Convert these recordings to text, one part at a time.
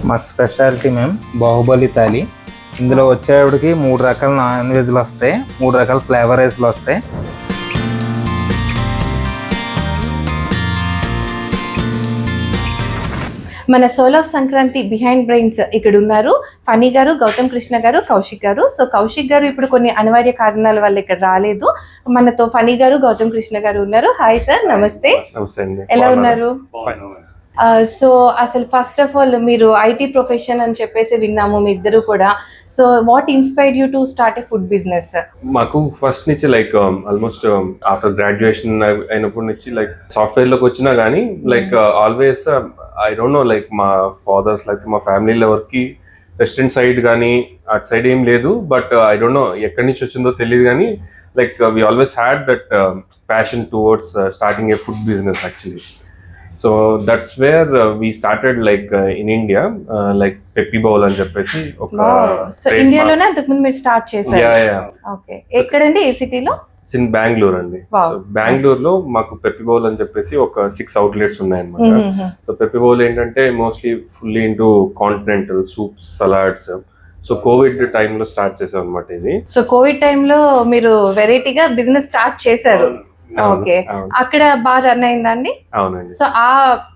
మా స్పెషాలిటీ మేము బాహుబలి థాలి. ఇందులో వచ్చేవాడికి 3 రకాల నాన్ వెజ్లు వస్తాయి, 3 రకాల ఫ్లేవర్ రైస్లు వస్తాయి. మన soul of Sankranti behind brains ఇక్కడ ఉన్నారు. ఫనీ గారు, గౌతమ్ కృష్ణ గారు, కౌశిక్ గారు. సో కౌశిక్ గారు ఇప్పుడు కొన్ని అనివార్య కారణాల వల్ల ఇక్కడ రాలేదు. మనతో ఫనీ గారు, గౌతమ్ కృష్ణ గారు ఉన్నారు. హాయ్ సార్, నమస్తే. ఎలా ఉన్నారు? సో అసలు ఫస్ట్ ఆఫ్ ఆల్ మీరు ఐటీ ప్రొఫెషన్ అని చెప్పేసి విన్నాము మీ ఇద్దరు కూడా. So what inspired you to start a food business? మాకు ఫస్ట్ నుంచి లైక్ ఆల్మోస్ట్ ఆఫ్టర్ గ్రాడ్యుయేషన్ అయినప్పటి నుంచి లైక్ సాఫ్ట్వేర్ లోకి వచ్చినా కానీ like always I don't know like మా ఫాదర్స్ లైక్ మా ఫ్యామిలీలో ఎవరికి రెస్టారెంట్ సైడ్ కానీ అటు సైడ్ ఏం లేదు. బట్ ఐ డోంట్ నో ఎక్కడి నుంచి వచ్చిందో తెలియదు కానీ like we always had that passion towards starting A food business actually. So that's where we started like in India like Peppy Bowl అని చెప్పేసి ఒక సో ఇండియాలోనే అంతకు ముందు మీరు స్టార్ట్ చేశారు? యా. ఓకే, ఎక్కడండి? ఏ సిటీలో? ఇన్ బెంగళూరు అండి. సో బెంగళూరులో మాకు పెప్పీ బౌల్ అని చెప్పేసి ఒక 6 అవుట్లెట్స్ ఉన్నాయన్నమాట. సో పెప్పీ బౌల్ ఏంటంటే mostly fully into continental soups, salads. So Covid టైంలో స్టార్ట్ చేసాం అనమాట ఇది. సో కోవిడ్ టైంలో మీరు వెరైటీగా బిజినెస్ స్టార్ట్ చేశారు. ఓకే, అక్కడ బాగా రన్ అయిందండి? అవునండి. సో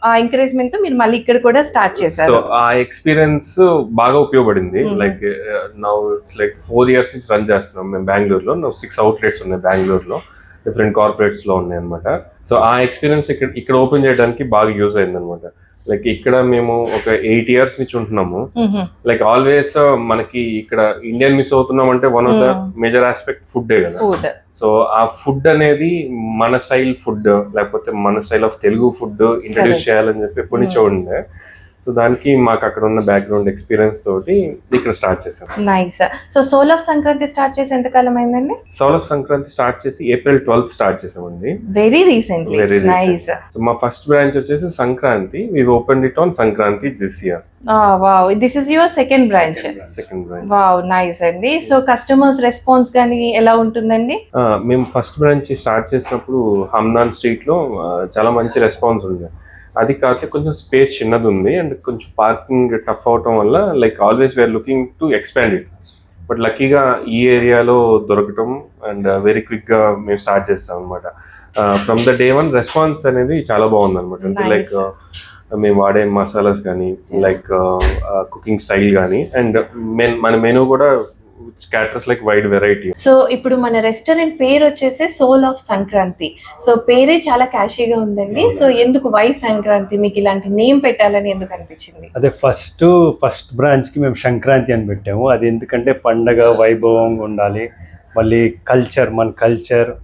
ఆ ఎంకరేజ్మెంట్ తో మీరు మళ్ళీ ఇక్కడ కూడా స్టార్ట్ చేశారు. సో ఆ ఎక్స్పీరియన్స్ బాగా ఉపయోగపడింది. Like now it's like 4 years నుంచి రన్ చేస్తున్నాం మేము బెంగళూరులో. నౌ 6 outlets ఉన్నాయి బెంగళూరులో, డిఫరెంట్ కార్పొరేట్స్ లో ఉన్నాయి అనమాట. సో ఆ ఎక్స్పీరియన్స్ ఇక్కడ ఓపెన్ చేయడానికి బాగా యూజ్ అయింది అనమాట. లైక్ ఇక్కడ మేము ఒక 8 years నుంచి ఉంటున్నాము. లైక్ ఆల్వేస్ మనకి ఇక్కడ ఇండియన్ మిస్ అవుతున్నాం అంటే one of the major aspect ఫుడ్డే కదా. సో ఆ ఫుడ్ అనేది మన స్టైల్ ఫుడ్ లేకపోతే మన style of Telugu food introduce చేయాలని చెప్పి ఎప్పటి నుంచో ఉండే. సో దానికి మాకు అక్కడ ఉన్న బ్యాక్గ్రౌండ్ ఎక్స్పీరియన్స్ తోటి ఇక్కడ స్టార్ట్ చేసాం. Nice. So soul of Sankranti start చేసి ఎంత కాలం అయిందండి? సోల్ ఆఫ్ సంక్రాంతి స్టార్ట్ చేసి April 12th స్టార్ట్ చేసామండి. Very recently. నైస్. సో మా ఫస్ట్ బ్రాంచ్ వచ్చేసి Sankranti. We opened it on Sankranti this year. Wow, this is your second branch. Wow, nice అండి. So customers response గానీ ఎలా ఉంటుందండి? మేము ఫస్ట్ బ్రాంచ్ స్టార్ట్ చేసినప్పుడు హమ్నాన్ స్ట్రీట్ లో చాలా మంచి రెస్పాన్స్ ఉంది. అది కాకపోతే కొంచెం స్పేస్ చిన్నది ఉంది అండ్ కొంచెం పార్కింగ్ టఫ్ అవటం వల్ల like always we're looking to expand it. But లక్కీగా ఈ ఏరియాలో దొరకటం అండ్ వెరీ క్విక్ గా మేము స్టార్ట్ చేస్తాం అనమాట. ఫ్రమ్ ద డే 1 రెస్పాన్స్ అనేది చాలా బాగుంది అనమాట. అంటే లైక్ మేము వాడే మసాలాస్ కానీ లైక్ కుకింగ్ స్టైల్ కానీ అండ్ మన మెనూ కూడా caters like wide variety. So ఇప్పుడు మన రెస్టారెంట్ పేరు వచ్చేసి సోల్ ఆఫ్ సంక్రాంతి. సో పేరే చాలా క్యాషీగా ఉందండి. సో ఎందుకు వై సంక్రాంతి? మీకు ఇలాంటి నేమ్ పెట్టాలని ఎందుకు అనిపించింది? అదే ఫస్ట్ బ్రాంచ్ కి మేము సంక్రాంతి అని పెట్టాము. అది ఎందుకంటే పండగ వైభవంగా ఉండాలి, మళ్ళీ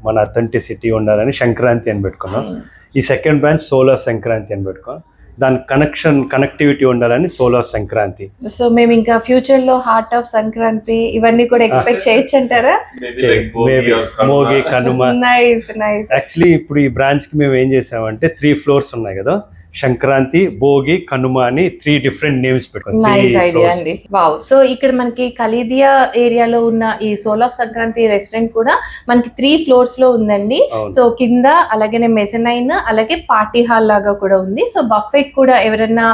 మన అథెంటిసిటీ ఉండాలని సంక్రాంతి అని పెట్టుకున్నాం. ఈ second branch soul of Sankranti అని పెట్టుకున్నాం. దాని కనెక్టివిటీ ఉండాలని సోల్ ఆఫ్ సంక్రాంతి. సో మేము ఇంకా ఫ్యూచర్ లో హార్ట్ ఆఫ్ సంక్రాంతి ఇవన్నీ కూడా ఎక్స్పెక్ట్ చేయొచ్చు అంటారా? మోగి, కనుమ. Nice nice. యాక్చువల్లీ ఇప్పుడు ఈ బ్రాంచ్ కి మేము ఏం చేసామంటే 3 floors ఉన్నాయి కదా, సంక్రాంతి, భోగి, కనుమ అని 3 different నేమ్స్ పెట్టుకున్నాం. నైస్ ఐడియా అండి. వావ్. సో ఇక్కడ మనకి కలీదియా ఏరియాలో ఉన్న ఈ సోల్ ఆఫ్ సంక్రాంతి రెస్టారెంట్ కూడా మనకి 3 floors లో ఉందండి. సో కింద అలాగే మెజనైన్, అలాగే పార్టీ హాల్ లాగా కూడా ఉంది. సో బఫెట్ కూడా ఎవరైనా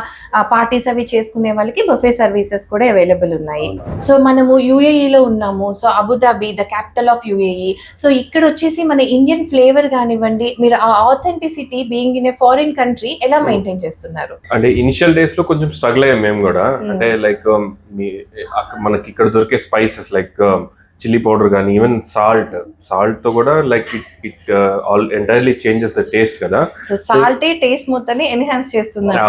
పార్టీస్ అవి చేసుకునే వాళ్ళకి బఫే సర్వీసెస్ కూడా అవైలబుల్ ఉన్నాయి. సో మనము UAE లో ఉన్నాము. So Abu Dhabi the capital of UAE. So ఇక్కడ వచ్చేసి మన ఇండియన్ ఫ్లేవర్ కానివ్వండి, మీరు ఆ authenticity being in a foreign country ఎలా మెయింటైన్ చేస్తున్నారు? అంటే ఇనిషియల్ డేస్ లో కొంచెం స్ట్రగుల్ అయ్యాం మేము కూడా. అంటే లైక్ మనకి ఇక్కడ దొరికే స్పైసెస్ లైక్ చిల్లీ పౌడర్ కానీ ఈవెన్ సాల్ట్ తో కూడా like it all entirely changes the taste కదా. సాల్ట్ టేస్ట్ మొత్తాన్ని ఎన్హాన్స్ చేస్తుంది.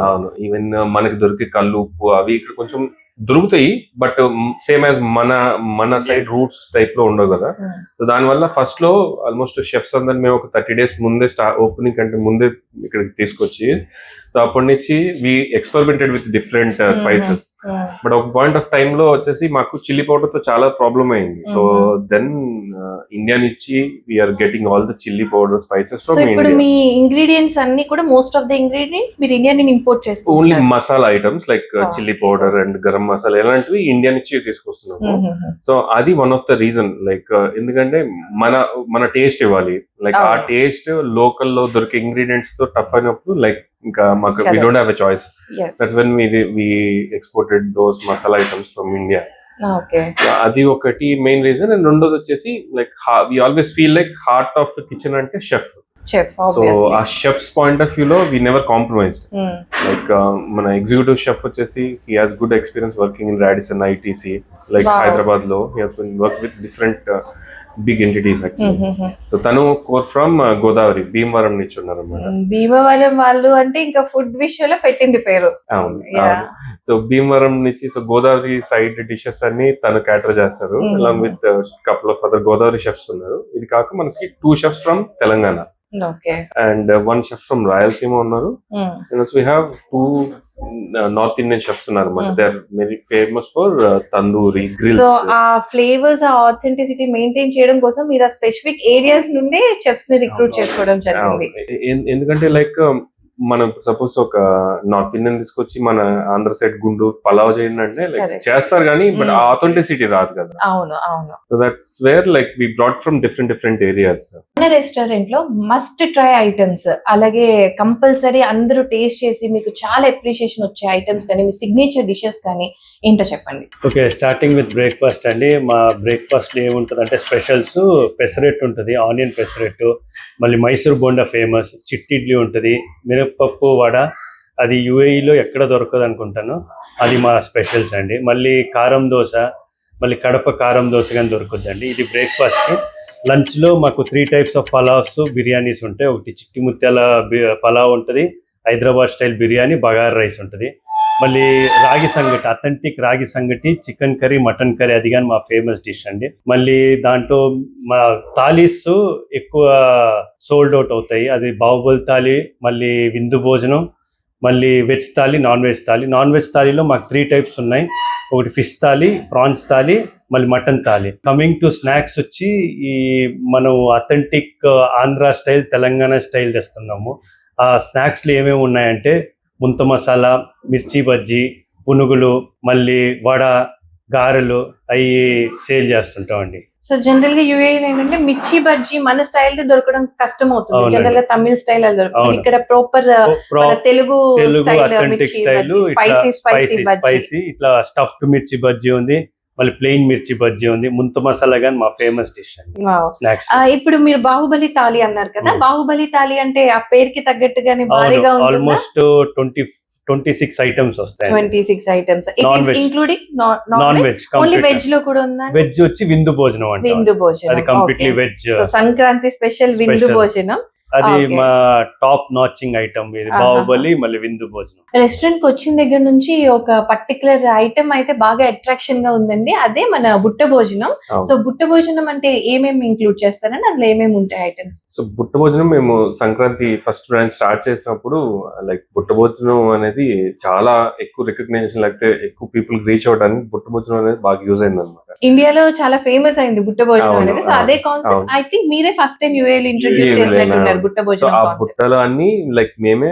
అవును. ఈవెన్ మనకి దొరికే కల్లు, ఉప్పు అవి ఇక్కడ కొంచెం దొరుకుతాయి. బట్ సేమ్ యాజ్ మన సైడ్ రూట్స్ టైప్ లో ఉండవు కదా. సో దానివల్ల ఫస్ట్ లో ఆల్మోస్ట్ షెఫ్స్ అందరిని మేము ఒక 30 days ముందే ఓపెనింగ్ కంటే ముందే ఇక్కడికి తీసుకొచ్చి, సో అప్పటి నుంచి we experimented with different spices. But ఒక పాయింట్ ఆఫ్ టైమ్ లో వచ్చేసి మాకు చిల్లీ పౌడర్ తో చాలా ప్రాబ్లం అయింది. సో దెన్ ఇండియా నుంచి we are getting all the chilli powder spices from India. ఇప్పుడు మీ ఇంగ్రీడియంట్స్ అన్ని కూడా మోస్ట్ ఆఫ్ ద ఇంగ్రీడియంట్స్ మీరు ఇండియా నుంచి ఇంపోర్ట్ చేస్తున్నారు? Only masala items like chilli powder and garam masala ఇలాంటివి ఇండియా నుంచి తీసుకొస్తున్నాము. సో అది one of the reason. Like ఎందుకంటే మన టేస్ట్ ఇవ్వాలి. లైక్ ఆ టేస్ట్ లోకల్ లో దొరికే ఇంగ్రీడియంట్స్ తో టఫ్ అయినప్పుడు లైక్ ఇంకా మాకు we Correct. don't have a choice. yes That's when we exported those masala items from India. okay అది ఒకటి మెయిన్ రీజన్. అండ్ రెండోది వచ్చేసి like we always feel like heart of the kitchen అంటే chef. chef so obviously ఆ chef's point of view లో we never compromised. Hmm. Like మన executive chef వచ్చేసి he has good experience working in Radisson ITC, like Wow. Hyderabad లో he has been worked with different big entities actually. Mhm. So తను core from Godavari Bhimavaram నుంచి ఉన్నారు అన్నమాట. భీమవరం వాళ్ళు అంటే ఇంకా ఫుడ్ విషయంలో పెట్టింది పేరు. అవును. Yeah. సో భీమవరం నుంచి సో గోదావరి సైడ్ డిషెస్ అన్ని తను క్యాటర్ చేస్తారు Mhm. Along with couple of other Godavari chefs ఉన్నారు. ఇది కాక మనకి 2 chefs from Telangana okay and 1 chef from Rayalaseema ఉన్నారు. And also we have 2 North Indian chefs ఉన్నారు అన్నమాట. They are very famous for tandoori so grills. ఆ ఫ్లేవర్స్ ఆ ఆథెంటిసిటీ మెయింటైన్ చేయడం కోసం మీరు ఆ స్పెసిఫిక్ ఏరియాస్ నుండే చెఫ్స్ ని రిక్రూట్ చేసుకోవడం జరిగింది. ఎందుకంటే లైక్ మనం సపోజ్ ఒక నార్త్ ఇండియన్ తీసుకొచ్చి మన ఆంధ్ర సైడ్ గుంటూరు పలావ్ చేయండి అంటే లైక్ Correct. చేస్తారు కానీ బట్ ఆ ఆథెంటిసిటీ రాదు కదా. అవును అవును. So that's where like we brought from different areas. మన రెస్టారెంట్ లో మస్ట్ ట్రై ఐటమ్స్ అలాగే కంపల్సరీ అందరూ టేస్ట్ చేసి మీకు చాలా అప్రిషియేషన్ వచ్చే ఐటమ్స్ కానీ మీ సిగ్నేచర్ డిషెస్ కానీ ఏంటో చెప్పండి. ఓకే, స్టార్టింగ్ విత్ బ్రేక్ఫాస్ట్ అండి. మా బ్రేక్ఫాస్ట్ ఏముంటుంది అంటే స్పెషల్స్ పెసరెట్ ఉంటుంది, ఆనియన్ పెసరెట్, మళ్ళీ మైసూర్ బోండా ఫేమస్, చిట్టి ఇడ్లీ ఉంటుంది, మినప్పప్పు వడ, అది యూఏఈలో ఎక్కడ దొరకదు అనుకుంటాను, అది మా స్పెషల్స్ అండి. మళ్ళీ కారం దోశ, మళ్ళీ కడప కారం దోశ కానీ దొరుకుతుందండి. ఇది బ్రేక్ఫాస్ట్కి. లంచ్లో మాకు 3 types ఆఫ్ పలావ్స్ బిర్యానీస్ ఉంటాయి. ఒకటి చిట్టి ముత్యాల పలావ్ ఉంటుంది, హైదరాబాద్ స్టైల్ బిర్యానీ, బగార్ రైస్ ఉంటుంది. మళ్ళీ రాగి సంగటి, అథెంటిక్ రాగి సంగటి, చికెన్ కర్రీ, మటన్ కర్రీ, అది కానీ మా ఫేమస్ డిష్ అండి. మళ్ళీ దాంట్లో మా థాలీస్ ఎక్కువ సోల్డ్ అవుట్ అవుతాయి. అది బాహుబలి థాలీ, మళ్ళీ విందు భోజనం, మళ్ళీ veg thali, non veg thali. Non veg థాలీలో మాకు 3 types ఉన్నాయి. ఒకటి ఫిష్ థాలీ, ప్రాన్స్ థాలీ, మళ్ళీ mutton thali. Coming to snacks వచ్చి ఈ మనం authentic Andhra style, Telangana style తెస్తున్నాము. ఆ స్నాక్స్లో ఏమేమి ఉన్నాయంటే ముంత మసాలా, మిర్చి బజ్జీ, పునుగులు, మళ్ళీ వడ, గారెలు అవి సేల్ చేస్తుంటామండి. సో జనరల్ గా యూఏ ఏంటంటే మిర్చి బజ్జీ మన స్టైల్ ది దొరకడం కష్టం అవుతుంది. అవునండి. జనరల్ గా తమిళ స్టైల్ అది దొరుకుతుంది. అవును. ఇక్కడ ప్రాపర్ తెలుగు స్టైల్ అథెంటిక్ మిర్చి style, bajji, spicy bajji. Spicy ఇట్లా స్టఫ్డ్ మిర్చి బజ్జీ ఉంది, మళ్ళీ ప్లెయిన్ మిర్చి బజ్జీ ఉంది. ముంత మసాలా గాని మా ఫేమస్ డిష్ అండి. Wow. స్నాక్స్ ఇప్పుడు మీరు బాహుబలి తాలి అన్నారు కదా, బాహుబలి తాలి అంటే ఆ పేరుకి తగ్గట్టుగానే భారీగా ఉంటుందా? ఆల్మోస్ట్ 26 ఐటమ్స్ వస్తాయి. 26 items Non-veg. Including non veg, only veg లో కూడా ఉందా? వెజ్ వచ్చి విందు భోజనం అంటే విందు భోజనం. అది completely veg. So Sankranti special విందు Special. భోజనం. అది Okay. మా టాప్ నాచింగ్ ఐటమ్ ఇది, బాహుబలి మళ్ళీ విందు భోజనం. రెస్టారెంట్ కి వచ్చిన దగ్గర నుంచి ఒక పర్టికులర్ ఐటమ్ అయితే బాగా అట్రాక్షన్ గా ఉందండి, అదే మన బుట్ట భోజనం. అవును. సో బుట్ట భోజనం అంటే ఏమేమి ఇంక్లూడ్ చేస్తారని, అందులో ఏమేమి ఉంటాయి ఐటమ్స్? సో బుట్ట భోజనం మేము సంక్రాంతి ఫస్ట్ బ్రాంచ్ స్టార్ట్ చేసినప్పుడు లైక్ బుట్ట భోజనం అనేది చాలా ఎక్కువ రికగ్నైజేషన్, లేకపోతే ఎక్కువ పీపుల్ రీచ్ అవడానికి బుట్ట భోజనం అనేది బాగా యూజ్ అయింది అనమాట. ఇండియాలో చాలా ఫేమస్ అయింది బుట్ట భోజనం అవును, అనేది. సో అవును, అదే కాన్సెప్ట్ అవును. ఐ థింక్ మీరే ఫస్ట్ టైం యూఏలో ఇంట్రొడ్యూస్ లేదు, చేసినట్టున్నారు లేదు. బుట్ట సో భోజనం ఆ కాన్సెప్ట్. బుట్టలు అన్ని లైక్ మేమే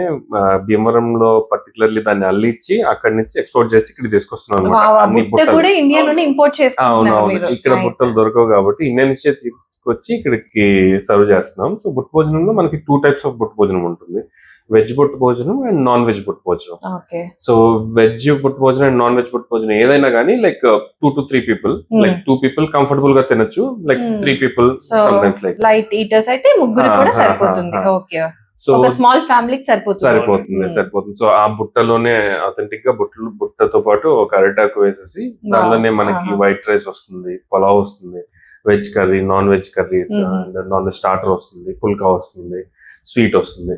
భీమవరంలో పర్టికులర్లీ దాన్ని అల్లిచ్చి అక్కడి నుంచి ఎక్స్పోర్ట్ చేసి ఇక్కడ తీసుకొస్తున్నాం అన్నమాట. అన్ని బుట్ట కూడా ఇండియాలోనే ఇంపోర్ట్ అవును చేసుకుంటున్నారు అవును మీరు. ఇక్కడ Nice. బుట్టలు దొరకవు కాబట్టి ఇండియన్ నుంచి తీసుకొచ్చి ఇక్కడికి సర్వ్ చేస్తున్నాం. సో బుట్ట భోజనంలో మనకి 2 types ఆఫ్ బుట్ట భోజనం ఉంటుంది, వెజ్ బుట్ట భోజనం అండ్ నాన్ వెజ్ బుట్ట భోజనం. Okay. సో వెజ్ బుట్ట భోజనం అండ్ నాన్ వెజ్ బుట్ట భోజనం ఏదైనా కానీ like 2 to 3 people, like 2 people comfortable గా తినొచ్చు, like 3 people So, sometimes like light eaters అయితే ముగ్గురు కూడా Ah, సరిపోతుంది. ah, ah. ఓకే, సో ఒక స్మాల్ ఫ్యామిలీకి సరిపోతుంది. సరిపోతుంది. సో ఆ బుట్టలోనే అథెంటిక్ గా బుట్టతో పాటు ఒక అరిటాకు వేసేసి దానిలోనే మనకి ఆహా. వైట్ రైస్ వస్తుంది, పులావ్ వస్తుంది, veg curry, non veg curries and non veg starter వస్తుంది, పుల్కా వస్తుంది, స్వీట్ వస్తుంది.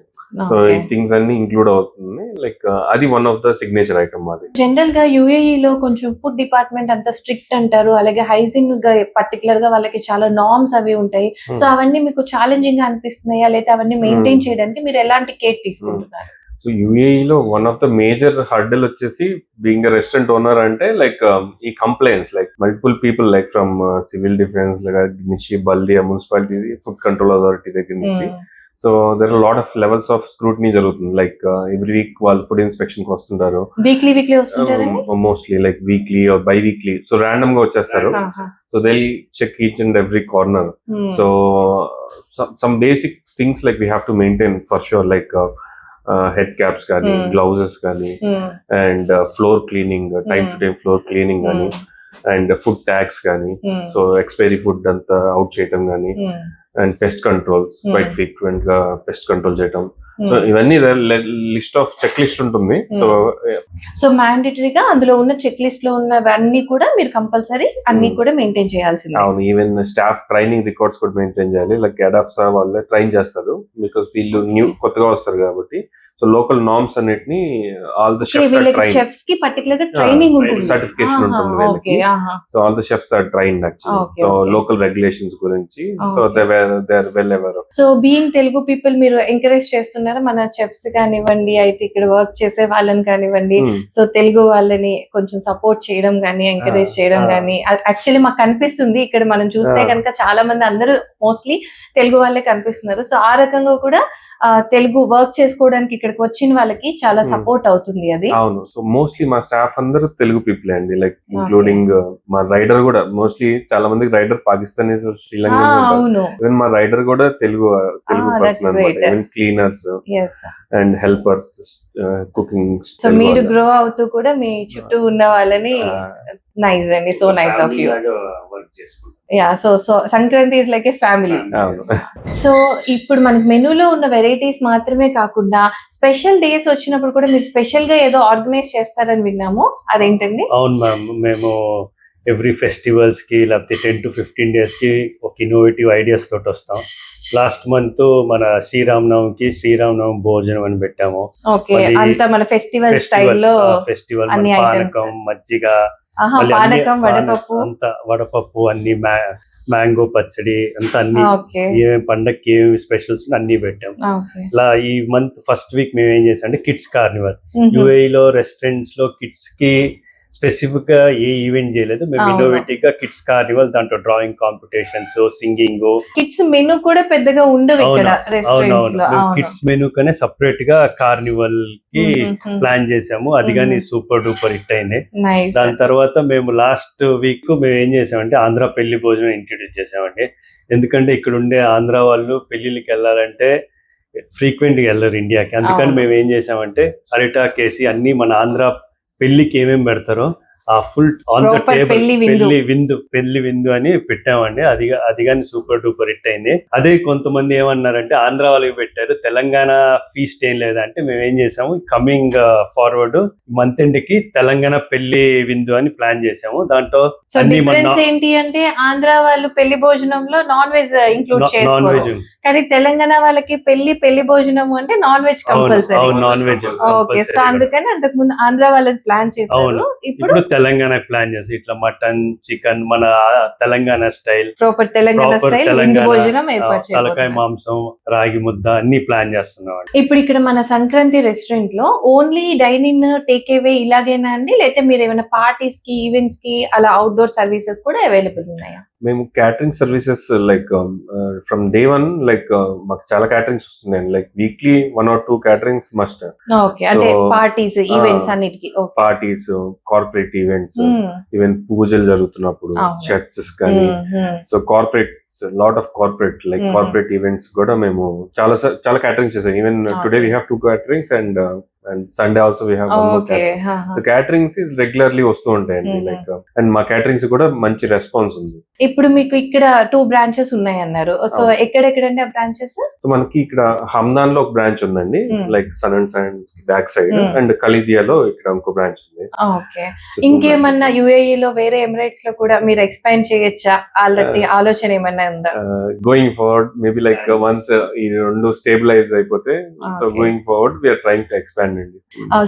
సో ఈ థింగ్స్ అన్ని ఇంక్లూడ్ అవుతుంది. లైక్ అది one of the signature item అది. జనరల్ గా యుఏఈ లో కొంచెం ఫుడ్ డిపార్ట్మెంట్ అంతా స్ట్రిక్ట్ అంటారు, అలాగే హైజీన్ గా పర్టికులర్ గా వాళ్ళకి చాలా నార్మ్స్ అవి ఉంటాయి. సో అవన్నీ మీకు ఛాలెంజింగ్ గా అనిపిస్తున్నాయా, లేదా అవన్నీ మెయింటైన్ చేయడానికి మీరు ఎలాంటి కేర్ తీసుకుంటున్నారు? సో యుఏఈలో one of the major hurdle వచ్చేసి బీయింగ్ ఎ రెస్టారెంట్ ఓనర్ అంటే లైక్ ఈ complaints, like multiple people like from civil defence నుంచి బల్దియా మున్సిపాలిటీ, ఫుడ్ కంట్రోల్ అథారిటీ దగ్గర నుంచి. So there are lot of levels of scrutiny జరుగుతుంది. Like every week వాళ్ళు food inspection కి వస్తుంటారు. వీక్లీ వస్తుంటారండి? Mostly like weekly or bi weekly. So random గా వచ్చేస్తారు. So they check each and every corner. So some basic things like we have to maintain for sure, like head caps కానీ, gloves కానీ, and floor cleaning, time to time floor cleaning కానీ, and food tax కానీ, so expiry food అంతా out చేయటం కానీ, and pest controls quite frequent గా pest control చేయటం. So ఇవన్నీ లిస్ట్ ఆఫ్ చెక్ లిస్ట్ ఉంటుంది. సో మ్యాండేటరీగా అందులో ఉన్న చెక్ లిస్ట్ లో ఉన్నవన్నీ కూడా మీరు కంపల్సరీ అన్ని కూడా మెయింటైన్ చేయాల్సింది. అవును, ఈవెన్ స్టాఫ్ ట్రైనింగ్ రికార్డ్స్ కూడా మెయింటైన్ చేయాలి. లైక్ గెడాఫ్స్ వాళ్ళే ట్రైన్ చేస్తారు, బికాస్ వీళ్ళు కొత్తగా వస్తారు కాబట్టి. సో లోకల్ నార్మ్స్ అన్నిటిని all the chefs are trained. Chefs కి పర్టికులర్ గా ట్రైనింగ్ ఉంటుంది, సర్టిఫికేషన్ ఉంటుంది వీళ్ళకి. So all the chefs are trained actually. So local regulations గురించి so they are well aware of. So being Telugu people మీరు encourage చేస్తున్నారా మన చెఫ్స్ కానివ్వండి, అయితే ఇక్కడ వర్క్ చేసే వాళ్ళని కానివ్వండి, సో తెలుగు వాళ్ళని కొంచెం సపోర్ట్ చేయడం కానీ ఎంకరేజ్ చేయడం కానీ? యాక్చువల్లీ మాకు కనిపిస్తుంది ఇక్కడ మనం చూస్తే కనుక చాలా మంది అందరూ మోస్ట్లీ తెలుగు వాళ్ళే కనిపిస్తున్నారు. సో ఆ రకంగా కూడా తెలుగు వర్క్ చేసుకోవడానికి ఇక్కడికి వచ్చిన వాళ్ళకి చాలా సపోర్ట్ అవుతుంది అది. అవును, సో మోస్ట్లీ మా స్టాఫ్ అందరూ తెలుగు పీపుల్ అండి, లైక్ ఇంక్లూడింగ్ మా రైడర్ కూడా. మోస్ట్లీ చాలా మందికి రైడర్ పాకిస్తానీస్, శ్రీలంకన్, ఈవెన్ మా రైడర్ కూడా తెలుగు పర్సన్ అన్నమాట. Even cleaners and helpers, cooking. So మీరు గ్రో అవుతూ కూడా మీ చుట్టూ ఉన్న వాళ్ళని నైస్ అండి, so nice of you. Yeah, so Sankranti is like A family. So ఇప్పుడు మనకి మెనూలో ఉన్న వెరైటీస్ మాత్రమే కాకుండా స్పెషల్ డేస్ వచ్చినప్పుడు కూడా మీరు స్పెషల్ గా ఏదో ఆర్గనైజ్ చేస్తారని విన్నాము, అదేంటండి? అవును మ్యామ్, మేము ఎవ్రీ ఫెస్టివల్స్ కి లేకపోతే 10 to 15 days కి ఒక ఇన్నోవేటివ్ ఐడియాస్ తోటి వస్తాం. లాస్ట్ మంత్ మన శ్రీరామనవమికి శ్రీరామనవమి భోజనం అని పెట్టాము. అంతా మన ఫెస్టివల్ స్టైల్లో ఫెస్టివల్ పానకం, మజ్జిగ, పానకం, వడపప్పు, అంతా వడపప్పు, అన్ని మ్యాంగో పచ్చడి అంతా అన్ని ఏమేమి పండగకి ఏమేమి స్పెషల్స్ అన్ని పెట్టాం. ఇలా ఈ మంత్ ఫస్ట్ వీక్ మేము ఏం చేసాం అంటే కిడ్స్ కార్నివల్. యుఏఈ లో రెస్టారెంట్స్ లో కిడ్స్ కి స్పెసిఫిక్ గా ఏ ఈవెంట్ చేయలేదు. మేము ఇన్నోవేటివ్ గా కిడ్స్ కార్నివల్, దాంట్లో drawing competitions, singing. Kids menu కూడా పెద్దగా ఉండదు ఇక్కడ రెస్టారెంట్స్ లో. కిడ్స్ మెనూ కనే సెపరేట్ గా కార్నివల్ కి ప్లాన్ చేసాము. అది కానీ సూపర్ డూపర్ హిట్ అయింది. దాని తర్వాత మేము లాస్ట్ వీక్ మేము ఏం చేసామంటే ఆంధ్ర పెళ్లి భోజనం ఇంట్రడ్యూస్ చేసామండి. ఎందుకంటే ఇక్కడ ఉండే ఆంధ్ర వాళ్ళు పెళ్లిళ్ళకి వెళ్ళాలంటే ఫ్రీక్వెంట్ గా వెళ్ళరు ఇండియాకి. అందుకని మేము ఏం చేసామంటే అరిటాకేసి అన్ని మన ఆంధ్ర పెళ్లికి ఏమేమి పెడతారో ఆ ఫుల్ ఆన్ ద టేబుల్ పెళ్లి విందు అని పెట్టామండి. అది కానీ సూపర్ డూపర్ హిట్ అయింది. అదే కొంతమంది ఏమన్నారంటే ఆంధ్ర వాళ్ళకి పెట్టారు, తెలంగాణ ఫీస్ట్ ఏం లేదా అంటే మేము ఏం చేసాము, కమింగ్ ఫార్వర్డ్ మంత్ ఎండ్ కి తెలంగాణ పెళ్లి విందు అని ప్లాన్ చేసాము. దాంట్లో ఏంటి అంటే ఆంధ్ర వాళ్ళు పెళ్లి భోజనంలో నాన్ వెజ్ ఇంక్లూడ్ చేసుకోరు, కానీ తెలంగాణ వాళ్ళకి పెళ్లి భోజనం అంటే non veg compulsory. Non veg. Okay, so అందుకని అంతకు ముందు ఆంధ్ర వాళ్ళది ప్లాన్ చేశారు, ఇప్పుడు తెలంగాణ ప్లాన్ చేసి ఇట్లా మటన్, చికెన్, మన Telangana style, proper Telangana style భోజనం ఏర్పాటు చేయాలి. తలకాయ మాంసం, రాగి ముద్ద అన్ని ప్లాన్ చేస్తున్నాం. ఇప్పుడు ఇక్కడ మన సంక్రాంతి రెస్టారెంట్ లో only dine in, take away ఇలాగేనా అండి, లేకపోతే మీరు ఏమైనా పార్టీస్ కి, ఈవెంట్స్ కి అలా అవుట్డోర్ సర్వీసెస్ కూడా అవైలబుల్ ఉన్నాయా? మేము catering services like from day 1 like మాకు చాలా క్యాటరింగ్స్ వస్తున్నాయి. Like weekly 1 or 2 caterings must. Okay, అంటే పార్టీస్, ఈవెంట్స్ అన్నిటికి. పార్టీస్, కార్పొరేట్ ఈవెంట్స్, ఈవెన్ పూజలు జరుగుతున్నప్పుడు చర్చెస్ కానీ. So corporates, lot of corporate events కూడా మేము చాలా క్యాటరింగ్స్ చేసాం. Even today we have 2 caterings and Sunday also we have one more catering. So caterings is regularly వస్తూ ఉంటాయండి. లైక్ అండ్ మా caterings కూడా మంచి రెస్పాన్స్ ఉంది. ఇప్పుడు మీకు ఇక్కడ 2 branches ఉన్నాయి అన్నారు, సో ఎక్కడెక్కడండి ఆ బ్రాంచెస్? సో మనకి ఇక్కడ హమ్దాన్ లో ఒక బ్రాంచ్ ఉందండి, like sun and science back side, and కలిదియాలో ఇక్కడ ఇంకో బ్రాంచ్ ఉంది. ఓకే, ఇంకేమన్నా యుఏఈ లో వేరే ఎమిరేట్స్ లో కూడా మీరు ఎక్స్పాండ్ చేయొచ్చా? ఆల్రెడీ ఆలోచన ఏమన్నా ఉందా? Going forward maybe like once ఈ రెండు స్టేబిలైజ్ అయిపోతే, so going forward we are trying to expand అండి.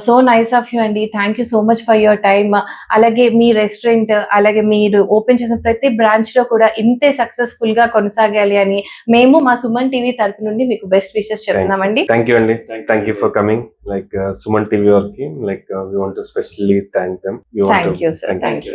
సో నైస్ ఆఫ్ యూ అండి, thank you so much for your time. అలాగే మీ రెస్టారెంట్, అలాగే మీరు ఓపెన్ చేసిన ప్రతి బ్రాంచ్ లో కూడా ఇంతే సక్సెస్ఫుల్ గా కొనసాగాలి అని మేము మా సుమన్ టీవీ తరపు నుండి మీకు బెస్ట్ విషెస్ చెప్తున్నామండి. థ్యాంక్ యూ అండి, thank you for coming. Like Suman TV వారికి like we want to specially thank them. Thank you sir, thank you.